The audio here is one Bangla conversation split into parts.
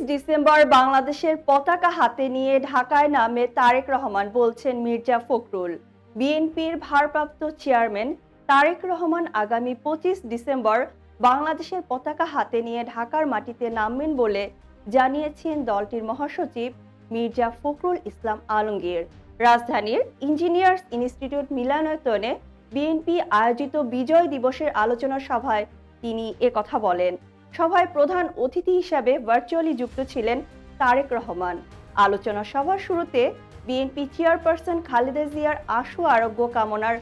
ডিসেম্বর বাংলাদেশের পতাকা হাতে নিয়ে ঢাকায় নামে তারেক রহমান, বলছেন মির্জা ফখরুল। বিএনপির ভারপ্রাপ্ত চেয়ারম্যান তারেক রহমান আগামী 25 ডিসেম্বর বাংলাদেশের পতাকা হাতে নিয়ে ঢাকার মাটিতে নামবেন বলে জানিয়েছেন দলটির মহাসচিব মির্জা ফখরুল ইসলাম আলমগীর। রাজধানীর ইঞ্জিনিয়ার্স ইনস্টিটিউট মিলনায়তনে বিএনপি আয়োজিত বিজয় দিবসের আলোচনা সভায় তিনি কথা বলেন। সভায় প্রধান অতিথি হিসাবে ভার্চুয়ালি যুক্ত ছিলেন তারেক রহমান। আলোচনা সভার শুরুতে বিএনপি চেয়ারপারসন খালেদা জিয়ার আশু আরোগ্য কামনার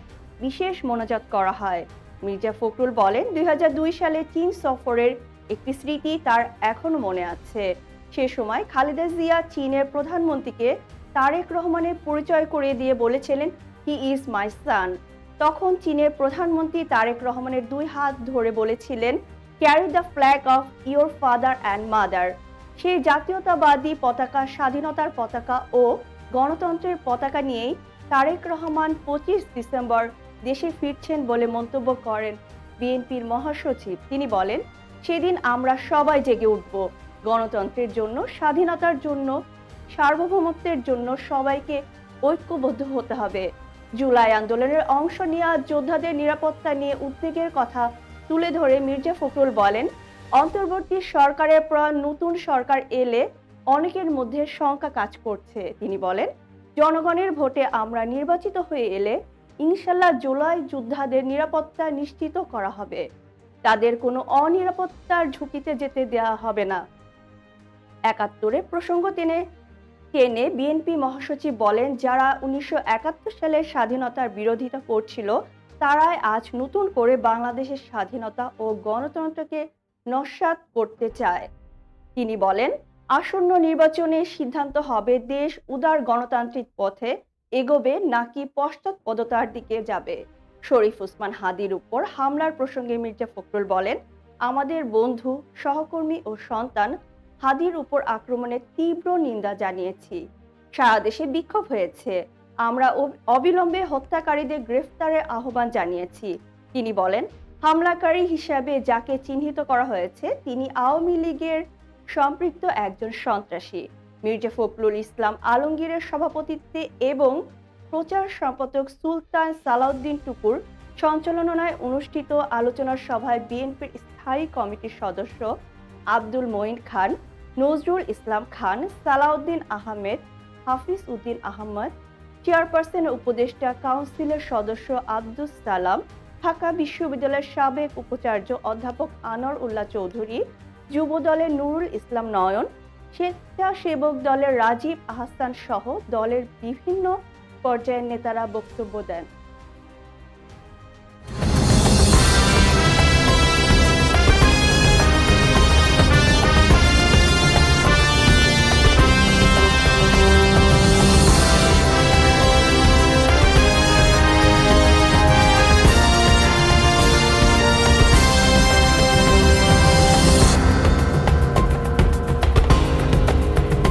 বিশেষ মোনাজাত করা হয়। মির্জা ফখরুল বলেন, 2002 সালে চীন সফরের একটি স্মৃতি তার এখনো মনে আছে। সে সময় খালেদা জিয়া চীনের প্রধানমন্ত্রীকে তারেক রহমানের পরিচয় করিয়ে দিয়ে বলেছিলেন, হি ইজ মাই সান। তখন চীনের প্রধানমন্ত্রী তারেক রহমানের 2 হাত ধরে বলেছিলেন, carry the flag of your father and mother. সেই জাতীয়তাবাদী পতাকা, স্বাধীনতার পতাকা ও গণতন্ত্রের পতাকা নিয়েই তারেক রহমান 25 ডিসেম্বর দেশে ফিরছেন বলে মন্তব্য করেন বিএনপির মহাসচিব। তিনি বলেন, সেদিন আমরা সবাই জেগে উঠব। গণতন্ত্রের জন্য, স্বাধীনতার জন্য, সার্বভৌমত্বের জন্য সবাইকে ঐক্যবদ্ধ হতে হবে। জুলাই আন্দোলনের অংশ নেওয়া যোদ্ধাদের নিরাপত্তা নিয়ে উদ্বেগের কথা তুলে ধরে মির্জা ফখরুল বলেন, অন্তর্বর্তী সরকারের পর নতুন সরকার এলে অনেকের মধ্যে শঙ্কা কাজ করছে। তিনি বলেন, জনগণের ভোটে আমরা নির্বাচিত হয়ে এলে ইনশাল্লাহ জুলাই যোদ্ধাদের নিরাপত্তা নিশ্চিত করা হবে। তাদের কোনো অনিরাপত্তার ঝুঁকিতে যেতে দেওয়া হবে না। 71 প্রসঙ্গ টেনে বিএনপি মহাসচিব বলেন, যারা 1971 সালের স্বাধীনতার বিরোধিতা করছিল তারাই আজ নতুন করে বাংলাদেশের স্বাধীনতা ও গণতন্ত্রকে নস্যাৎ করতে চায়। তিনি বলেন, আসন্ন নির্বাচনে সিদ্ধান্ত হবে দেশ উদার গণতান্ত্রিক পথে এগোবে নাকি পশ্চাৎপদতার দিকে যাবে। শরীফ ওসমান হাদির উপর হামলার প্রসঙ্গে মির্জা ফখরুল বলেন, আমাদের বন্ধু, সহকর্মী ও সন্তান হাদির উপর আক্রমণের তীব্র নিন্দা জানিয়েছি। সারা দেশে বিক্ষোভ হয়েছে। আমরা অবিলম্বে হত্যাকারীদের গ্রেফতারের আহ্বান জানিয়েছি। তিনি বলেন, হামলাকারী হিসাবে যাকে চিহ্নিত করা হয়েছে তিনি আওয়ামী লীগের সম্পৃক্ত একজন সন্ত্রাসী। মির্জা ফখরুল ইসলাম আলমগীরের সভাপতিত্বে এবং প্রচার সম্পাদক সুলতান সালাউদ্দিন টুকুর সঞ্চালনায় অনুষ্ঠিত আলোচনা সভায় বিএনপির স্থায়ী কমিটির সদস্য আব্দুল মঈন খান, নজরুল ইসলাম খান, সালাউদ্দিন আহমেদ, হাফিজ উদ্দিন আহমদ, চেয়ারপারসনের উপদেষ্টা কাউন্সিলের সদস্য আব্দুস সালাম, ঢাকা বিশ্ববিদ্যালয়ের সাবেক উপাচার্য অধ্যাপক আনোয়ার উল্লাহ চৌধুরী, যুব দলের নুরুল ইসলাম নয়ন, স্বেচ্ছাসেবক দলের রাজীব আহসান সহ দলের বিভিন্ন পর্যায়ের নেতারা বক্তব্য দেন।